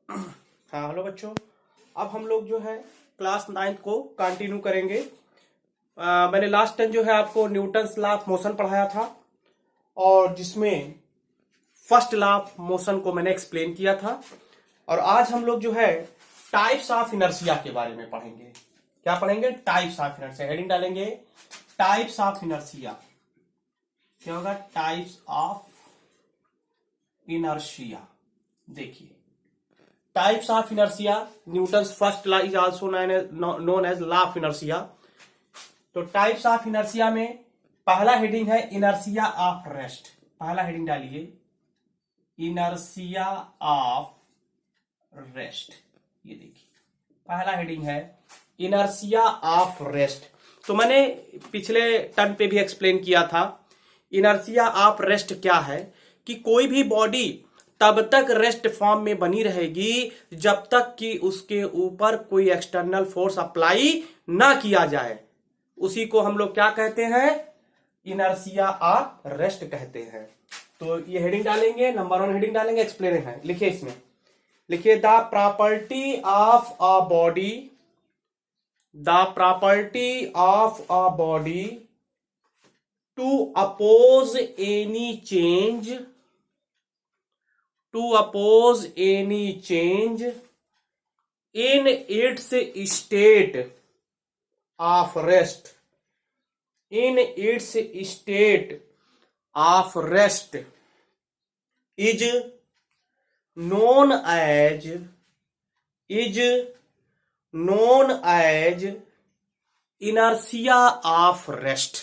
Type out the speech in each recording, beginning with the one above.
हाँ हेलो बच्चों। अब हम लोग जो है क्लास 9th को कंटिन्यू करेंगे। मैंने लास्ट टाइम जो है आपको न्यूटन्स लॉ ऑफ मोशन पढ़ाया था और जिसमें फर्स्ट लॉ ऑफ मोशन को मैंने एक्सप्लेन किया था। और आज हम लोग जो है टाइप्स ऑफ इनर्शिया के बारे में पढ़ेंगे। क्या पढ़ेंगे? Types of inertia. हेडिंग डालेंगे टाइप्स ऑफ इनर्शिया। क्या होगा? Types of inertia. देखिए, types of inertia, Newton's first law is also known as law of inertia. तो टाइप्स ऑफ इनर्शिया में पहला हेडिंग है इनर्शिया ऑफ रेस्ट। पहला हेडिंग डालिए इनर्शिया ऑफ रेस्ट। ये देखिए पहला हेडिंग है इनर्शिया ऑफ रेस्ट। तो मैंने पिछले टर्म पे भी एक्सप्लेन किया था इनर्शिया ऑफ रेस्ट क्या है, कि कोई भी बॉडी तब तक रेस्ट फॉर्म में बनी रहेगी जब तक कि उसके ऊपर कोई एक्सटर्नल फोर्स अप्लाई ना किया जाए। उसी को हम लोग क्या कहते हैं? इनर्शिया ऑफ रेस्ट कहते हैं। तो ये हेडिंग डालेंगे, नंबर 1 हेडिंग डालेंगे, एक्सप्लेन है। लिखिए इसमें, लिखिए the property of a body, the property of a body to oppose any change, to oppose any change in its state of rest, in its state of rest is known as, is known as inertia of rest,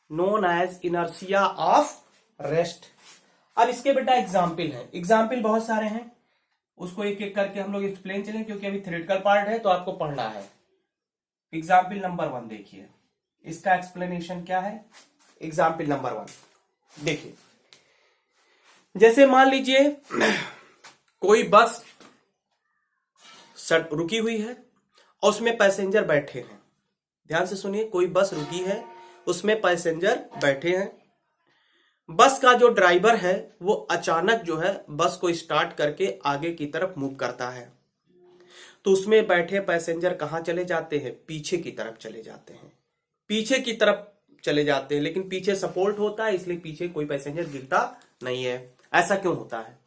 known as inertia of rest। अब इसके बेटा example है, example बहुत सारे हैं, उसको एक एक करके हम लोग एक्सप्लेन चलें क्योंकि अभी थ्योरेटिकल पार्ट है तो आपको पढ़ना है। एग्जाम्पल नंबर 1 देखिए, इसका एक्सप्लेनेशन क्या है। एग्जाम्पल नंबर 1 देखिए, जैसे मान लीजिए कोई बस रुकी हुई है और उसमें पैसेंजर बैठे हैं। ध्यान से सुनिए, कोई बस रुकी है, उसमें पैसेंजर बैठे हैं। बस का जो ड्राइवर है वो अचानक जो है बस को स्टार्ट करके आगे की तरफ मूव करता है। तो उसमें बैठे पैसेंजर कहां चले जाते हैं? पीछे की तरफ चले जाते हैं, पीछे की तरफ चले जाते हैं। लेकिन पीछे सपोर्ट होता है इसलिए पीछे कोई पैसेंजर गिरता नहीं है। ऐसा क्यों होता है?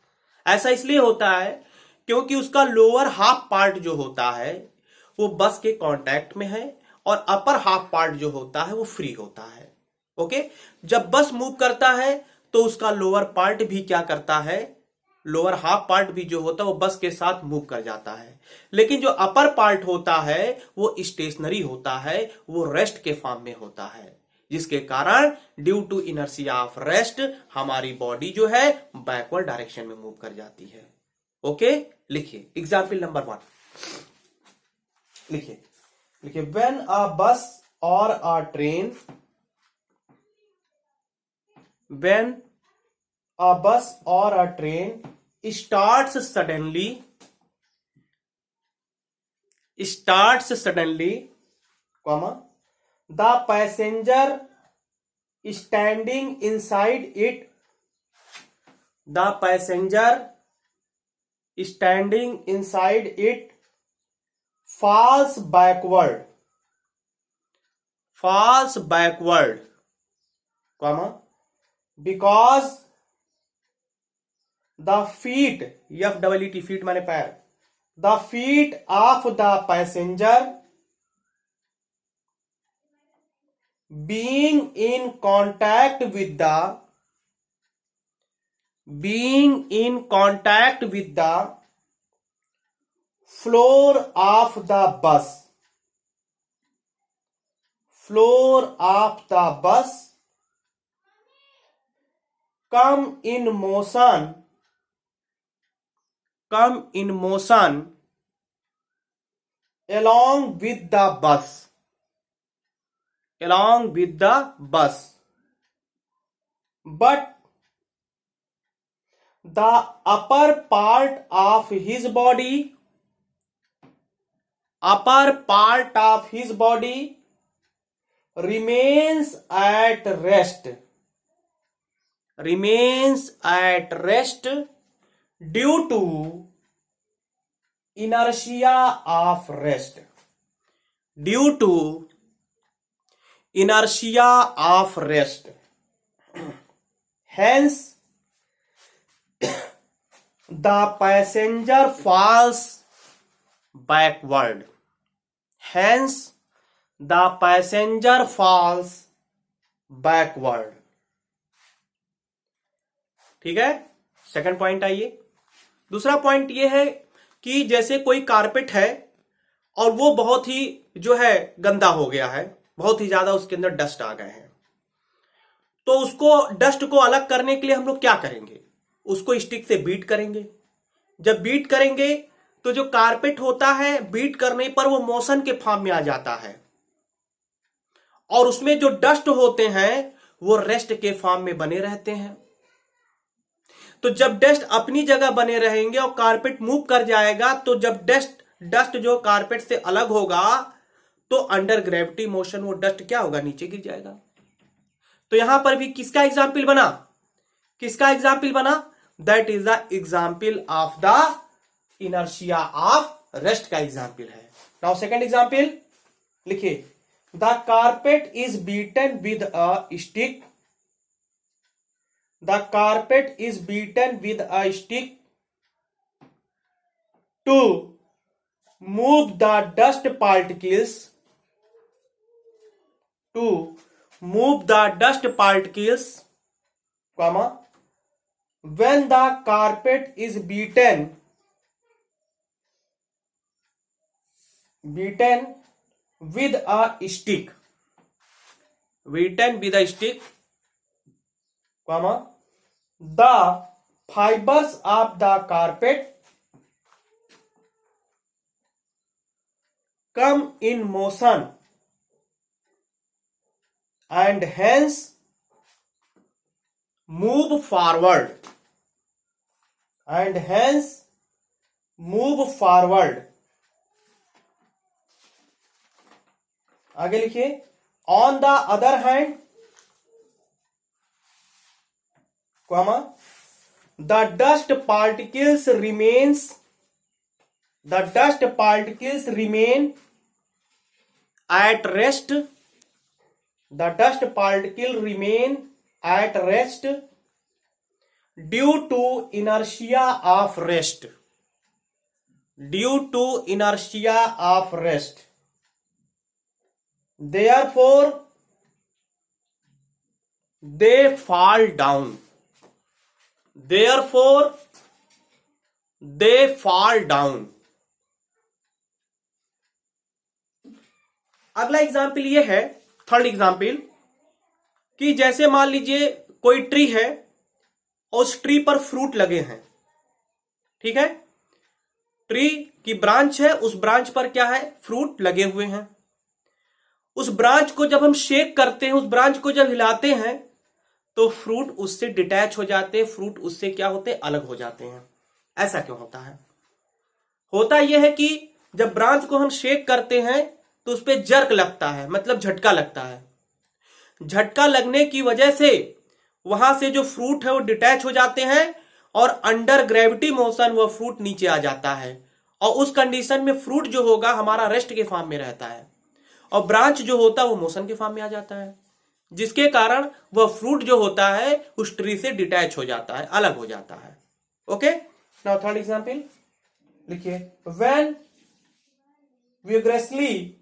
ऐसा इसलिए होता है क्योंकि उसका लोअर हाफ पार्ट जो होता है वो बस के कांटेक्ट में है और अपर हाफ पार्ट जो होता है वो फ्री होता है। ओके, जब बस मूव करता है तो उसका लोअर पार्ट भी क्या करता है? लोअर हाफ पार्ट भी जो होता है वो बस के साथ मूव कर जाता है। लेकिन जो अपर पार्ट होता है वो स्टेशनरी होता है, वो रेस्ट के फॉर्म में होता है, जिसके कारण due to inertia of rest हमारी बॉडी जो है बैकवर्ड डायरेक्शन में मूव कर जाती है। ओके, लिखिए एग्जाम्पल नंबर 1, लिखिए लिखिए व्हेन अ बस और अ train, when a bus or a train starts suddenly, comma, the passenger standing inside it, the passenger standing inside it falls backward, comma, because the feet, FEET, feet माने पैर, the feet of the passenger being in contact with the floor of the bus come in motion along with the bus, but the upper part of his body remains at rest due to inertia of rest. Due to inertia of rest, hence the passenger falls backward. Hence the passenger falls backward. ठीक है, second point आइए। दूसरा point ये है कि जैसे कोई carpet है और वो बहुत ही जो है गंदा हो गया है, बहुत ही ज्यादा उसके अंदर डस्ट आ गए हैं, तो उसको डस्ट को अलग करने के लिए हम लोग क्या करेंगे, उसको स्टिक से बीट करेंगे। जब बीट करेंगे तो जो कारपेट होता है बीट करने पर वो मोशन के फॉर्म में आ जाता है और उसमें जो डस्ट होते हैं वो रेस्ट के फॉर्म में बने रहते हैं। तो जब डस्ट अपनी जगह बने रहेंगे और कारपेट मूव कर जाएगा, तो जब डस्ट जो कारपेट से अलग होगा तो अंडर ग्रेविटी मोशन वो डस्ट क्या होगा, नीचे गिर जाएगा। तो यहां पर भी किसका एग्जाम्पल बना, किसका एग्जाम्पल बना, that is the example of the inertia of rest का एग्जाम्पल है। नाउ सेकंड एग्जाम्पल लिखिए, the carpet is beaten with a stick. The carpet is beaten with a stick to move the dust particles. To move the dust particles, comma, when the carpet is beaten with a stick, beaten with a stick, comma, the fibers of the carpet come in motion and hence move forward, and hence move forward. आगे लिखिए, on the other hand, comma, the dust particles remain at rest. The dust particle remain at rest due to inertia of rest. Due to inertia of rest. Therefore, they fall down. Therefore, they fall down. अगला example ये है, third example, कि जैसे मान लीजिए कोई tree है और उस ट्री पर फ्रूट लगे हैं। ठीक है, ट्री की ब्रांच है, उस ब्रांच पर क्या है, फ्रूट लगे हुए हैं। उस ब्रांच को जब हम शेक करते हैं, उस ब्रांच को जब हिलाते हैं तो फ्रूट उससे डिटैच हो जाते हैं, फ्रूट उससे क्या होते हैं, अलग हो जाते हैं। ऐसा क्यों होता है? होता यह है कि जब ब्रांच को हम शेक करते हैं तो उस पर जर्क लगता है, मतलब झटका लगता है। झटका लगने की वजह से वहां से जो फ्रूट है वो डिटैच हो जाते हैं और अंडर ग्रेविटी मोशन वो फ्रूट नीचे आ जाता है, और उस कंडीशन में फ्रूट जो होगा हमारा रेस्ट के फॉर्म में रहता है और ब्रांच जो होता है वो मोशन के फॉर्म में आ जाता है, जिसके कारण वह फ्रूट जो होता है उस ट्री से डिटैच हो जाता है, अलग हो जाता है। ओके, नाउ थर्ड एग्जांपल लिखिए, when vigorously,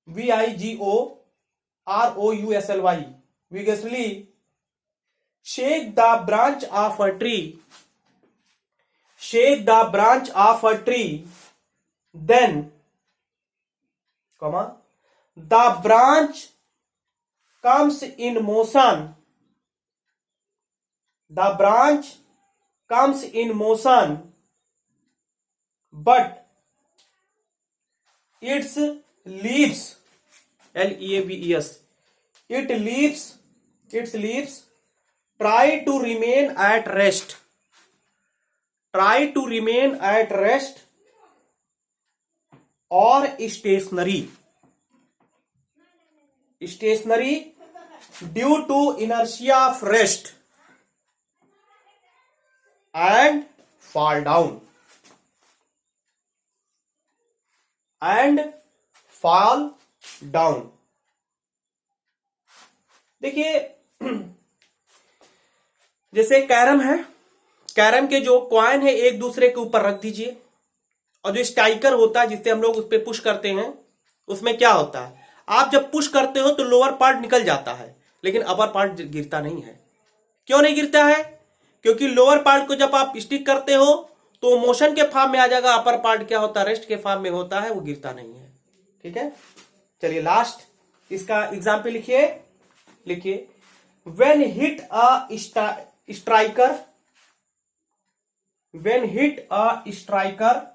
VIGOROUSLY, vigorously shake the branch of a tree, shake the branch of a tree, then, comma, the branch comes in motion, the branch comes in motion, but its leaves, LEAVES, its leaves try to remain at rest, try to remain at rest or stationary due to inertia of rest and fall down. And fall down. देखिए जैसे carrom है, carrom के जो coin है एक दूसरे के ऊपर रख दीजिए, और जो स्ट्राइकर होता है जिससे हम लोग उस पर पुश करते हैं, उसमें क्या होता है, आप जब पुश करते हो तो लोअर पार्ट निकल जाता है लेकिन अपर पार्ट गिरता नहीं है। क्यों नहीं गिरता है? क्योंकि लोअर पार्ट को जब आप स्टिक करते हो तो मोशन के फॉर्म में आ जाएगा, अपर पार्ट क्या होता है, रेस्ट के फॉर्म में होता है, वो गिरता नहीं है। ठीक है, चलिए लास्ट इसका एग्जाम्पल लिखिए। लिखिए, when hit a striker, when hit a striker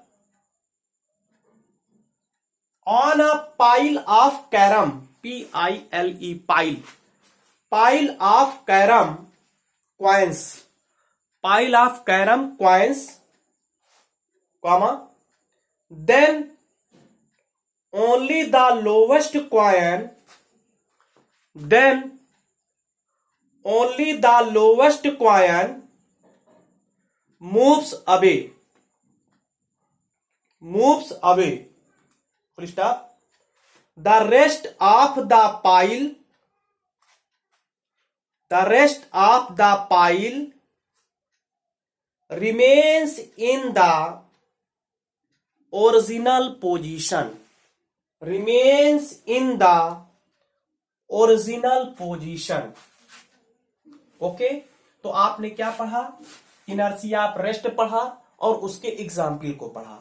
on a pile of carom, P-I-L-E, pile of carom coins, pile of carom coins, comma, then only the lowest coin, then only the lowest coin moves away, moves away, full stop. The rest of the pile, the rest of the pile remains in the original position, remains in the original position. Okay, तो आपने क्या पढ़ा, inertia of rest पढ़ा और उसके example को पढ़ा।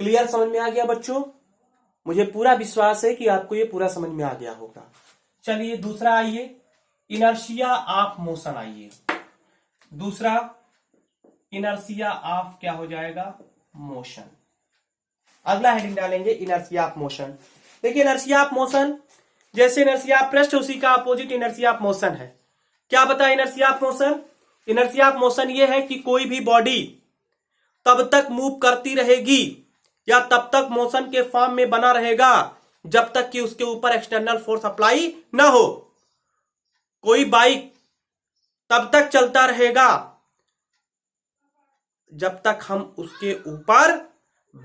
Clear, समझ में आ गया बच्चों? मुझे पूरा विश्वास है कि आपको ये पूरा समझ में आ गया होगा। चलिए दूसरा आइए, इनर्शिया ऑफ मोशन आइए। दूसरा इनर्शिया ऑफ क्या हो जाएगा, मोशन। अगला हेडिंग डालेंगे इनर्शिया ऑफ मोशन। देखिए इनर्शिया ऑफ मोशन, जैसे इनर्शिया ऑफ रेस्ट उसी का अपोजिट इनर्शिया ऑफ मोशन है। क्या बता inertia of motion? Inertia of motion ये है कि कोई भी बॉडी तब तक मूव करती रहेगी या तब तक मोशन के फॉर्म में बना रहेगा जब तक कि उसके ऊपर एक्सटर्नल फोर्स अप्लाई ना हो। कोई बाइक तब तक चलता रहेगा जब तक हम उसके ऊपर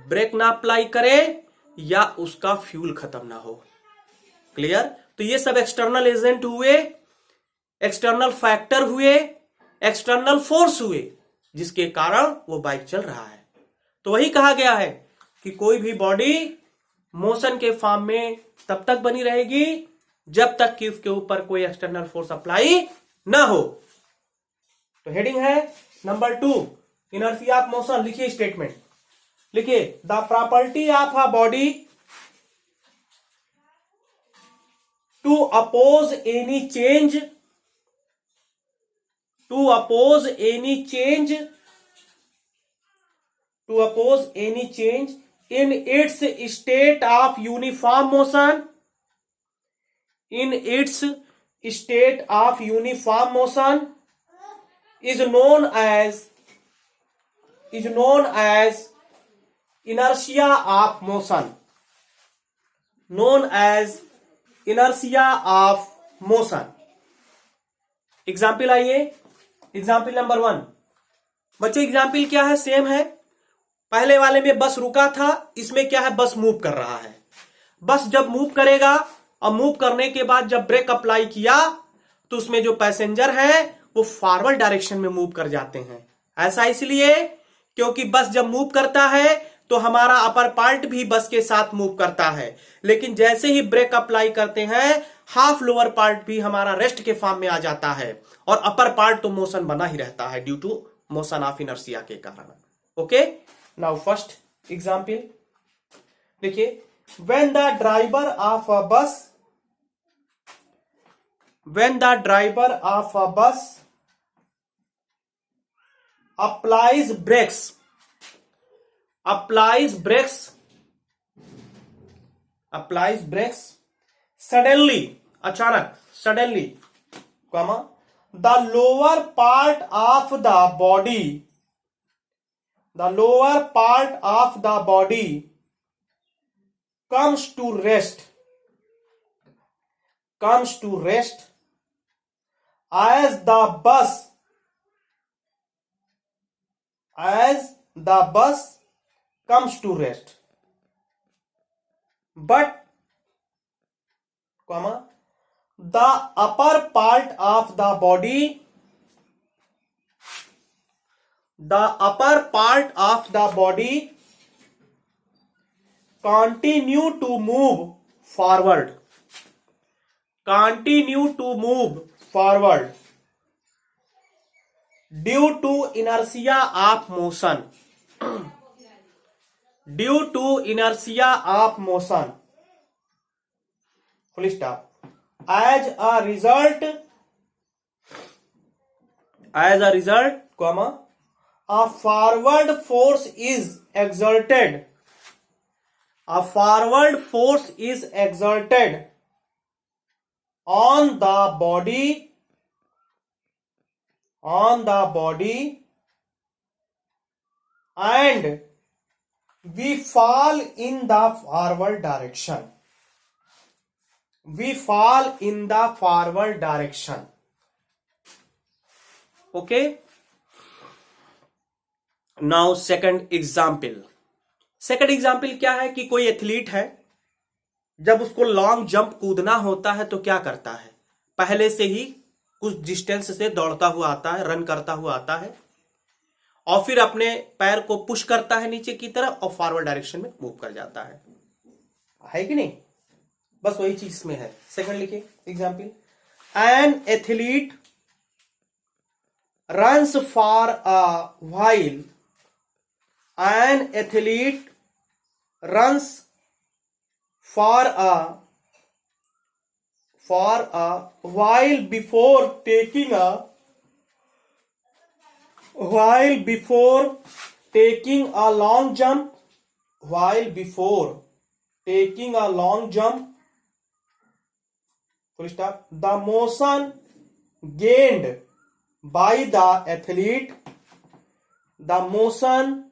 ब्रेक ना अप्लाई करें या उसका फ्यूल खत्म ना हो। क्लियर? तो ये सब एक्सटर्नल एजेंट हुए, एक्सटर्नल फैक्टर हुए, एक्सटर्नल फोर्स हुए, जिसके कारण वो बाइक चल रहा है। तो वही कहा गया है कि कोई भी बॉडी मोशन के फॉर्म में तब तक बनी रहेगी जब तक कि उसके ऊपर कोई एक्सटर्नल फोर्स अप्लाई ना हो। तो हेडिंग है नंबर 2, इनर्शिया ऑफ मोशन। लिखिए स्टेटमेंट, लिखिए the property of a body to oppose any change, to oppose any change, to oppose any change in its state of uniform motion, in its state of uniform motion is known as inertia of motion, known as inertia of motion। Example आइए, example number 1। बच्चों example क्या है, same है। पहले वाले में बस रुका था, इसमें क्या है, बस मूव कर रहा है। बस जब मूव करेगा और मूव करने के बाद जब ब्रेक अप्लाई किया तो उसमें जो पैसेंजर है वो फॉरवर्ड डायरेक्शन में मूव कर जाते हैं। ऐसा इसलिए क्योंकि बस जब मूव करता है तो हमारा अपर पार्ट भी बस के साथ मूव करता है, लेकिन जैसे ही ब्रेक अप्लाई करते हैं हाफ लोअर पार्ट भी हमारा रेस्ट के फॉर्म में आ जाता है और अपर पार्ट तो मोशन बना ही रहता है due to motion of inertia के कारण। ओके, नाउ फर्स्ट एग्जांपल देखिए, when the driver of a bus, when the driver of a bus applies brakes, applies brakes, applies brakes suddenly, अचानक, suddenly, comma, the lower part of the body, the lower part of the body comes to rest, comes to rest as the bus, as the bus comes to rest। but comma the upper part of the body, the upper part of the body continue to move forward, continue to move forward due to inertia of motion, due to inertia of motion, full stop. As a result, comma, a forward force is exerted, a forward force is exerted on the body, and we fall in the forward direction, we fall in the forward direction. Okay, now second example क्या है कि कोई athlete है, जब उसको long jump कूदना होता है तो क्या करता है, पहले से ही कुछ डिस्टेंस से दौड़ता हुआ आता है, रन करता हुआ आता है, और फिर अपने पैर को पुश करता है नीचे की तरफ और फॉरवर्ड डायरेक्शन में मूव कर जाता है कि नहीं? बस वही चीज में है। सेकंड लिखिए example, an athlete runs for a while, an athlete runs for a while before taking a long jump, while before taking a long jump, full stop. The motion gained by the athlete, the motion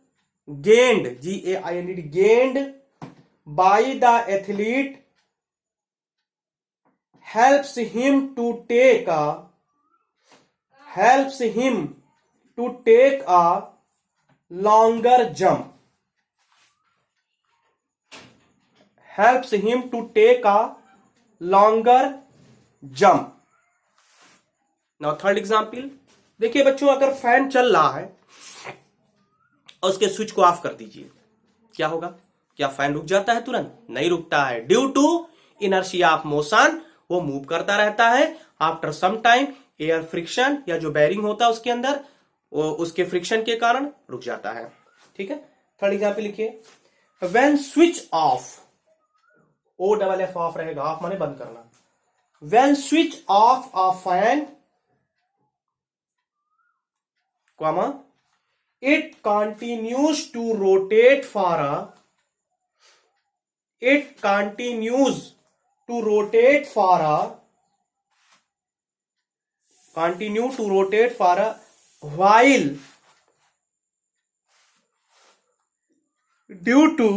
gained, G-A-I-N-D, gained by the athlete helps him to take a longer jump, helps him to take a longer jump. Now third example देखिए बच्चों, अगर fan चल रहा है और उसके switch को of कर दीजिए, क्या होगा? क्या फैन रुक जाता है तुरंत? नहीं रुकता है। Due to inertia of motion वो मूव करता रहता है। After some time air friction या जो बैरिंग होता है उसके अंदर, वो उसके फ्रिक्शन के कारण रुक जाता है। ठीक है, थर्ड एग्जाम्पल लिखिए, when switch off, O double F off रहेगा, ऑफ माने बंद करना। When switch off a fan, comma, it continues to rotate for a while due to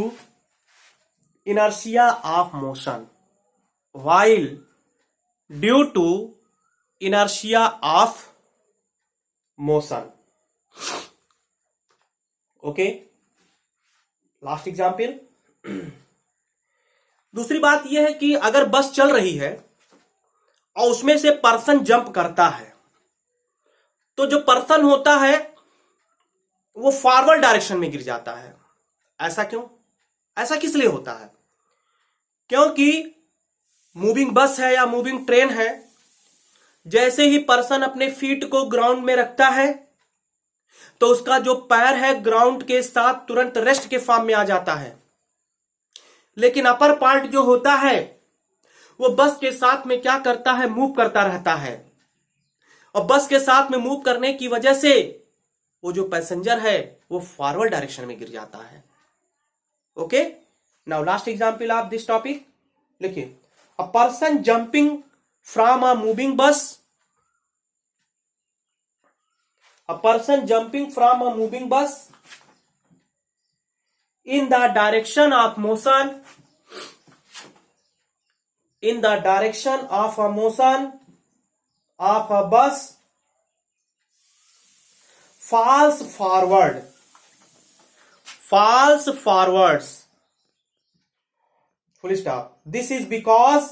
inertia of motion, while due to inertia of motion. Okay, last example. दूसरी बात यह है कि अगर बस चल रही है और उसमें से पर्सन जंप करता है, तो जो पर्सन होता है वो फॉरवर्ड डायरेक्शन में गिर जाता है। ऐसा क्यों? ऐसा किस लिए होता है? क्योंकि मूविंग बस है या मूविंग ट्रेन है, जैसे ही पर्सन अपने फीट को ग्राउंड में रखता है तो उसका जो पैर है ग्राउंड के साथ तुरंत रेस्ट के फॉर्म में आ जाता है। लेकिन अपर पार्ट जो होता है वो बस के साथ में क्या करता है? मूव करता रहता है, और बस के साथ में मूव करने की वजह से वो जो पैसेंजर है वो फॉरवर्ड डायरेक्शन में गिर जाता है। Okay, now last example of this topic लिखिए, a person jumping from a moving bus, a person jumping from a moving bus in the direction of motion, in the direction of a motion of a bus falls forwards full stop. This is because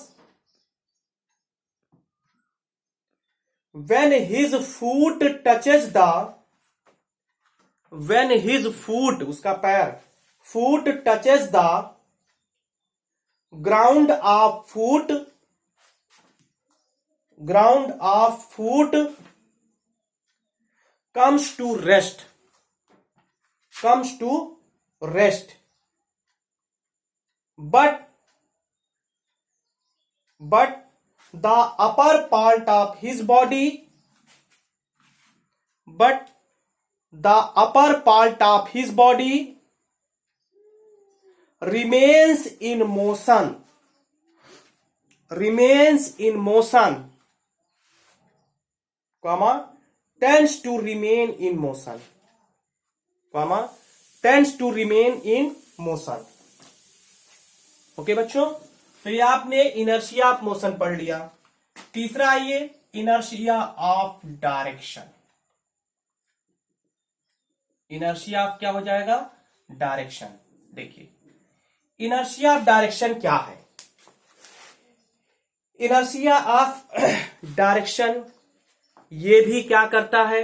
when his foot touches the when his foot उसका पैर foot touches the ground of foot comes to rest but the upper part of his body remains in motion comma tends to remain in motion. Okay बच्चों, तो ये आपने inertia of motion पढ़ लिया. तीसरा आइए, inertia of direction. Inertia of क्या हो जाएगा? डायरेक्शन. देखिए इनर्शिया ऑफ डायरेक्शन क्या है? इनर्शिया ऑफ डायरेक्शन ये भी क्या करता है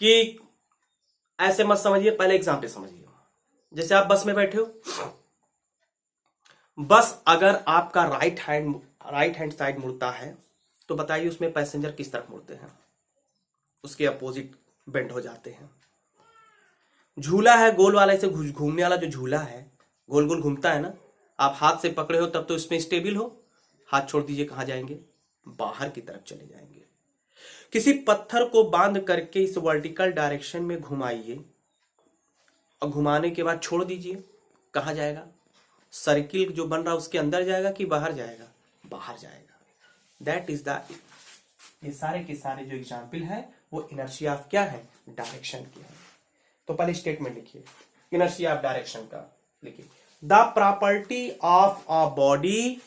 कि ऐसे मत समझिए, पहले एग्जाम्पल समझिए. जैसे आप बस में बैठे हो, बस अगर आपका राइट हैंड साइड मुड़ता है तो बताइए उसमें पैसेंजर किस तरफ मुड़ते हैं? उसके अपोजिट बेंड हो जाते हैं. झूला है गोल वाला, ऐसे घूमने वाला जो झूला है गोल गोल घूमता है ना, आप हाथ से पकड़े हो तब तो इसमें स्टेबल हो. हाथ छोड़ दीजिए, कहां जाएंगे? बाहर की तरफ चले जाएंगे. किसी पत्थर को बांध करके इस वर्टिकल डायरेक्शन में घुमाइए और घुमाने के बाद छोड़ दीजिए, कहां जाएगा? सर्किल जो बन रहा है उसके अंदर जाएगा कि बाहर जाएगा? बाहर जाएगा. दैट इज द, ये सारे के सारे जो एग्जाम्पल है वो इनर्शिया ऑफ क्या है? डायरेक्शन की है. तो पहले स्टेटमेंट लिखिए इनर्शिया ऑफ डायरेक्शन का. लिखिए the property of a body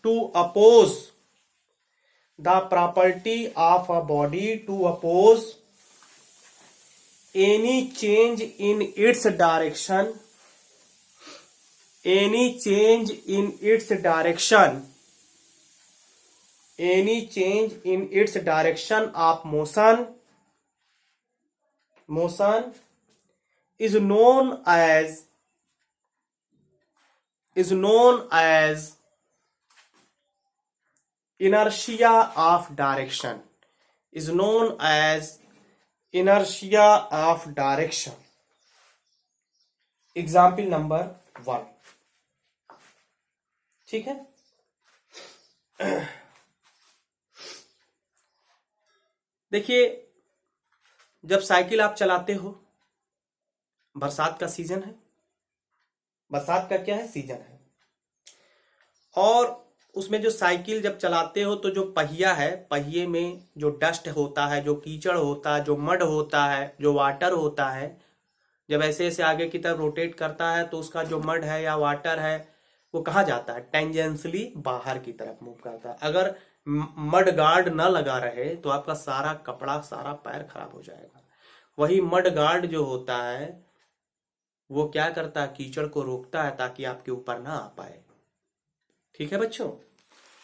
to oppose any change in its direction of motion is known as inertia of direction. Example number 1. ठीक है. देखिए जब साइकिल आप चलाते हो, बरसात का सीजन है, बरसात का क्या है? सीजन है. और उसमें जो साइकिल जब चलाते हो तो जो पहिया है, पहिए में जो डस्ट होता है, जो कीचड़ होता है, जो मड होता है, जो वाटर होता है, जब ऐसे ऐसे आगे की तरफ रोटेट करता है तो उसका जो मड है या वाटर है वो कहाँ जाता है? टेंजेंशली बाहर की तरफ मूव करता है. अगर मड गार्ड न लगा रहे तो आपका सारा कपड़ा, सारा पैर खराब हो जाएगा. वही मड गार्ड जो होता है वो क्या करता है? कीचड़ को रोकता है ताकि आपके ऊपर ना आ पाए. ठीक है बच्चों,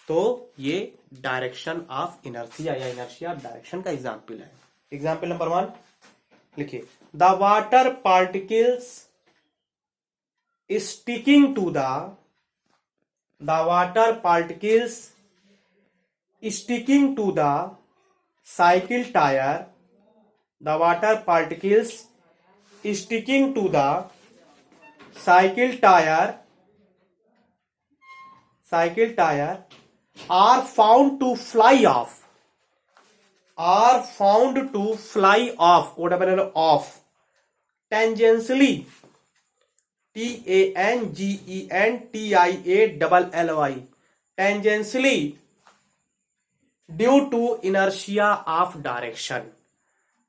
तो ये डायरेक्शन ऑफ इनर्शिया या इनर्शिया ऑफ डायरेक्शन का एग्जाम्पल है. एग्जाम्पल नंबर 1 लिखिए the water particles sticking to the cycle tyre. The water particles sticking to the cycle tyre are found to fly off. What happened? Off tangentially. tangentially.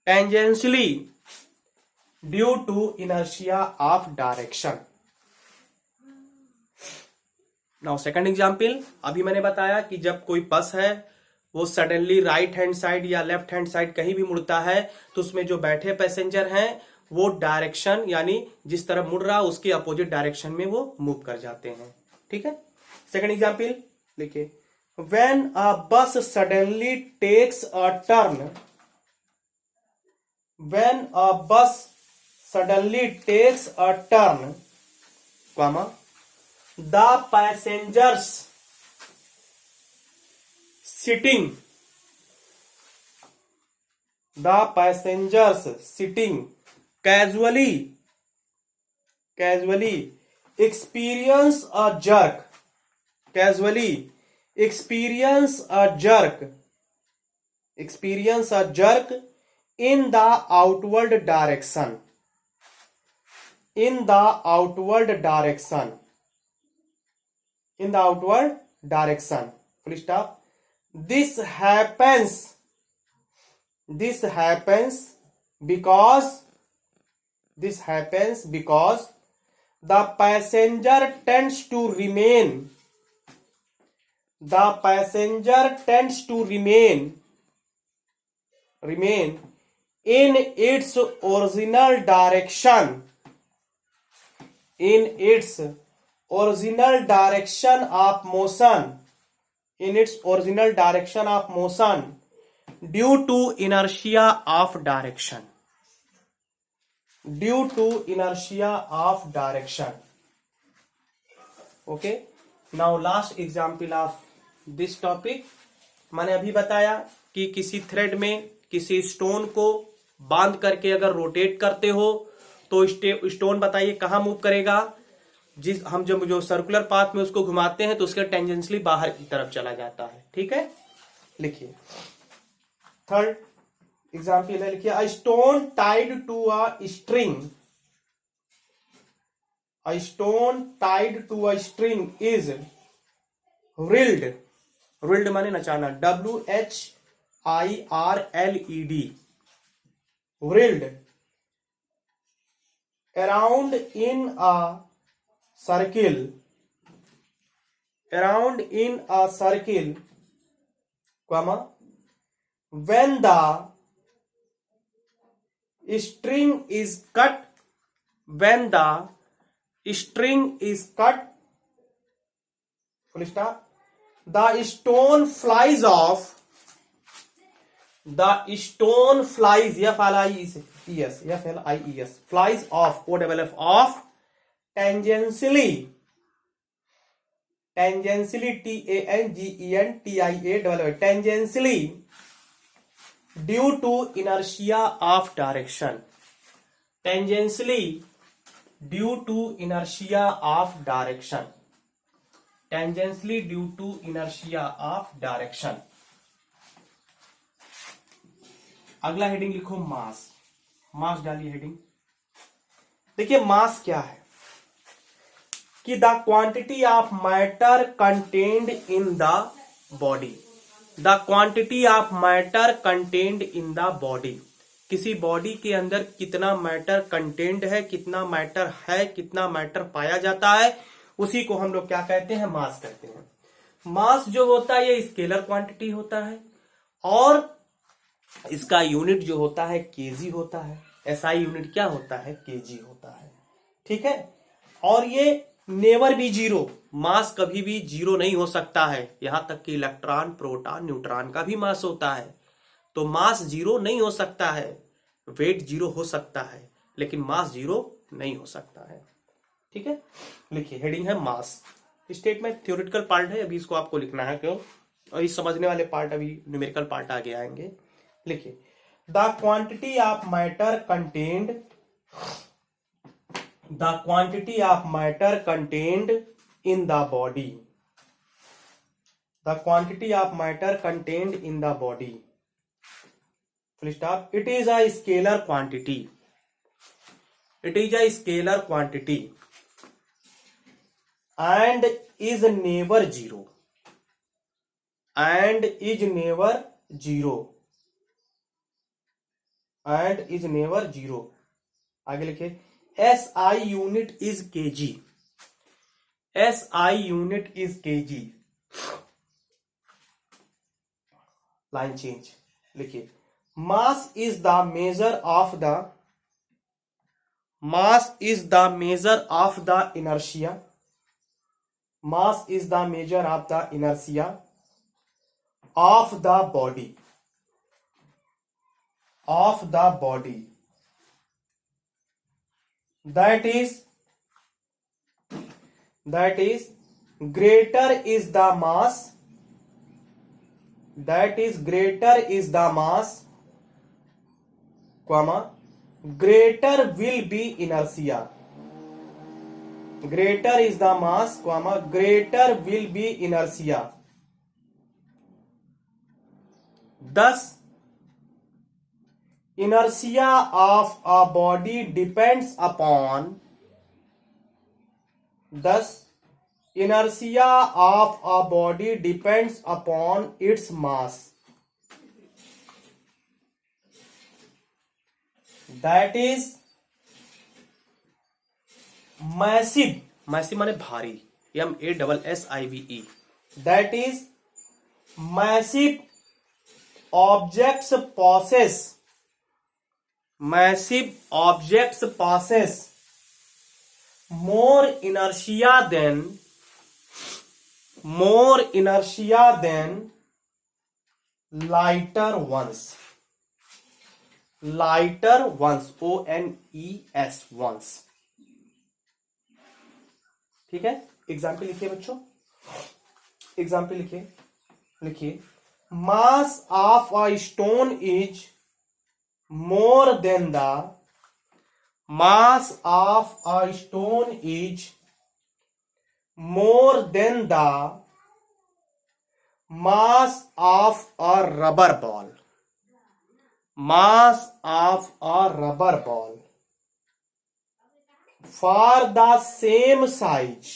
Tangentially due to inertia of direction. Now second example. अभी मैंने बताया कि जब कोई बस है वो suddenly right hand side या लेफ्ट हैंड साइड कहीं भी मुड़ता है तो उसमें जो बैठे पैसेंजर हैं वो डायरेक्शन यानी जिस तरफ मुड़ रहा उसके अपोजिट डायरेक्शन में वो मूव कर जाते हैं। ठीक है। सेकंड एग्जाम्पल लिखिए, when a bus suddenly takes a turn, when a bus suddenly takes a turn, comma, the passengers sitting, the passengers sitting casually experience a jerk, casually experience a jerk in the outward direction, in the outward direction, in the outward direction, full stop. This happens because the passenger tends to remain, the passenger tends to remain in its original direction, in its original direction of motion, in its original direction of motion due to inertia of direction, due to inertia of direction. Okay, now last example of this topic. मैंने अभी बताया कि किसी thread में किसी stone को बांध करके अगर रोटेट करते हो तो स्टोन बताइए कहां मूव करेगा। जिस हम जो सर्कुलर पाथ में उसको घुमाते हैं तो उसके टेंजेंशियली बाहर की तरफ चला जाता है। ठीक है, लिखिए थर्ड एग्जाम्पल है, लिखिए a stone tied to a string, a stone tied to a string is whirled, whirled माने नचाना, WHIRLED, whirled around in a circle, around in a circle, comma, when the string is cut, when the string is cut, full stop, the stone flies off, the stone flies, FLIES, flies off, off, tangentially, tangentially due to inertia of direction, tangentially due to inertia of direction, tangentially due to inertia of direction. अगला heading लिखो मास, मास डालिए heading. देखिए मास क्या है कि the quantity of matter contained in the body, the quantity of matter contained in the body, किसी body के अंदर कितना मैटर कंटेन्ड है, कितना मैटर है, कितना मैटर पाया जाता है, उसी को हम लोग क्या कहते हैं, मास कहते हैं। मास जो होता है ये स्केलर क्वांटिटी होता है और इसका यूनिट जो होता है केजी होता है। एसआई यूनिट क्या होता है, केजी होता है। ठीक है, और ये नेवर भी जीरो, मास कभी भी जीरो नहीं हो सकता है, यहां तक कि इलेक्ट्रॉन, प्रोटॉन, न्यूट्रॉन का भी मास होता है। तो मास जीरो नहीं हो सकता है, वेट जीरो हो सकता है लेकिन मास जीरो नहीं हो सकता है। ठीक है, लिखिए हेडिंग है मास। स्टेटमेंट थ्योरेटिकल पार्ट है, अभी इसको आपको लिखना है, क्यों, और इस समझने वाले पार्ट अभी न्यूमेरिकल पार्ट आगे आएंगे। लिखिए the quantity of matter contained, the quantity of matter contained in the body, the quantity of matter contained in the body, full stop, it is a scalar quantity, it is a scalar quantity and is never zero, and is never zero, and is never zero। आगे लिखिए SI unit is kg, SI unit is kg। Line change, लिखिए mass is the measure of the mass is the measure of the inertia, mass is the measure of the inertia of the body, of the body, that is greater is the mass, that is greater is the mass, comma greater will be inertia, greater is the mass, comma greater will be inertia. Thus inertia of a body depends upon, thus inertia of a body depends upon its mass, that is massive, massive माने भारी, MASSIVE, that is massive objects possess, massive objects possess more inertia than lighter ones, lighter ones, ONES ones. ठीक है, example लिखिए बच्चों, example लिखिए, लिखिए mass of a stone is more than the mass of a stone is more than the mass of a rubber ball, mass of a rubber ball for the same size,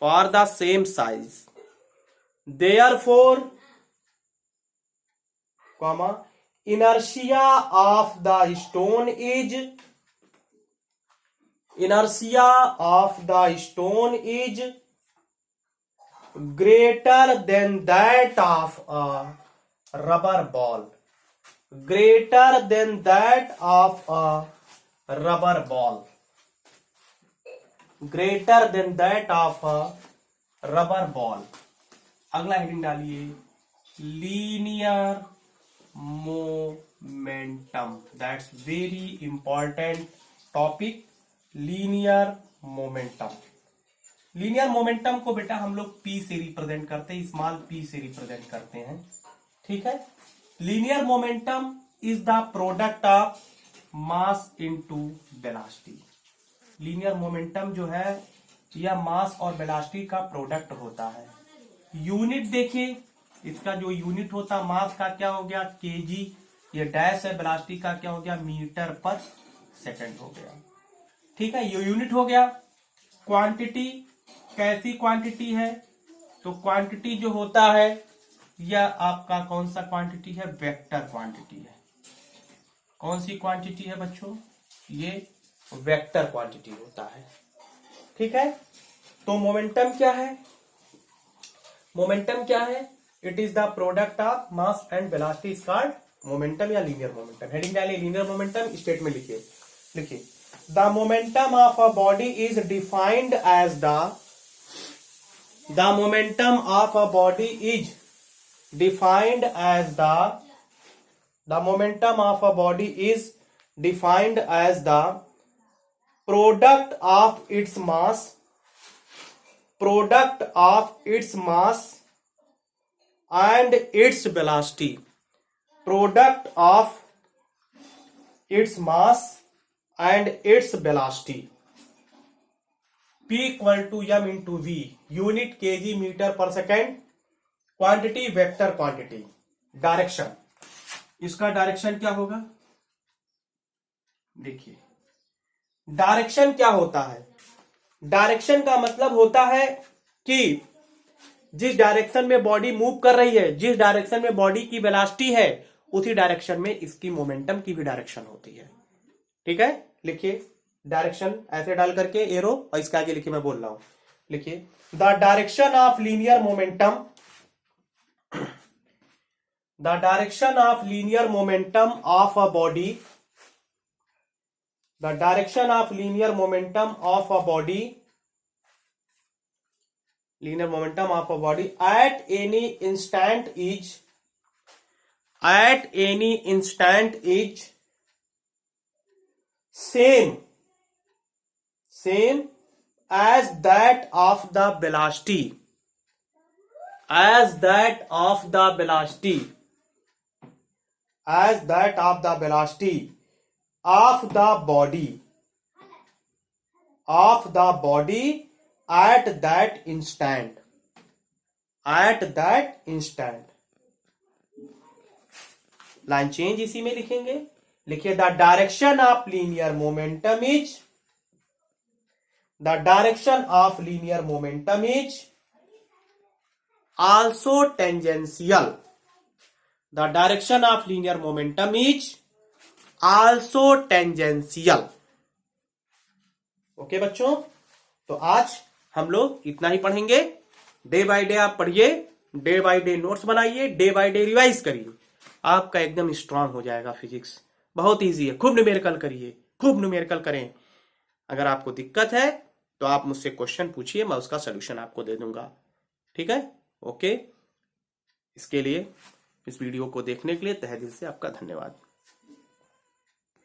for the same size, therefore, comma inertia of the stone is, inertia of the stone is greater than that of a rubber ball, greater than that of a rubber ball, greater than that of a rubber ball. अगला heading डालिए linear momentum, that's very important topic, linear momentum. linear momentum को बेटा हम लोग P से represent करते हैं, small P से रिप्रेजेंट करते हैं, ठीक है। linear momentum is the product of mass into velocity, linear momentum जो है यह मास और वेलोसिटी का प्रोडक्ट होता है। यूनिट देखिए, इसका जो यूनिट होता मास का क्या हो गया केजी, ये डैश है, वेलोसिटी का क्या हो गया मीटर पर सेकंड हो गया, ठीक है, ये यूनिट हो गया। क्वांटिटी कैसी क्वांटिटी है, तो क्वांटिटी जो होता है यह आपका कौन सा क्वांटिटी है, वेक्टर क्वांटिटी है। कौन सी क्वांटिटी है बच्चों, ये वेक्टर क्वांटिटी होता है, ठीक है। तो मोमेंटम क्या है, मोमेंटम क्या है, it is the product of mass and velocity is called momentum या लीनियर मोमेंटम। हेडिंग डालिए लीनियर मोमेंटम, स्टेटमेंट लिखिए, लिखिए the momentum of a body is defined as the momentum of a body is defined as the momentum of a body is defined as the product of its mass, product of its mass and its velocity, product of its mass and its velocity. P equal to m into v, unit kg meter per second, quantity vector quantity, direction, इसका direction क्या होगा, देखिए direction क्या होता है, direction का मतलब होता है कि जिस डायरेक्शन में बॉडी मूव कर रही है, जिस डायरेक्शन में बॉडी की वेलोसिटी है, उसी डायरेक्शन में इसकी मोमेंटम की भी डायरेक्शन होती है, ठीक है। लिखिए डायरेक्शन ऐसे डाल करके एरो, और इसके आगे लिखिए, मैं बोल रहा हूं, लिखिए the direction of linear momentum, the direction of linear momentum of a body the direction of linear momentum of a body, linear momentum of a body at any instant is, at any instant is same as that of the velocity, as that of the velocity, as that of the velocity of the body, of the body at that instant, at that instant. Line change इसी में लिखेंगे, लिखिए the direction of linear momentum is, the direction of linear momentum is also tangential, the direction of linear momentum is also tangential. Okay बच्चों, तो आज हम लोग इतना ही पढ़ेंगे। डे बाय डे आप पढ़िए, डे बाय डे नोट्स बनाइए, डे बाय डे रिवाइज करिए, आपका एकदम स्ट्रांग हो जाएगा फिजिक्स। बहुत इजी है, खूब न्यूमेरिकल करिए, खूब न्यूमेरिकल करें। अगर आपको दिक्कत है तो आप मुझसे क्वेश्चन पूछिए, मैं उसका सोल्यूशन आपको दे दूंगा। ठीक है, ओके। इसके लिए, इस वीडियो को देखने के लिए तहे दिल से आपका धन्यवाद।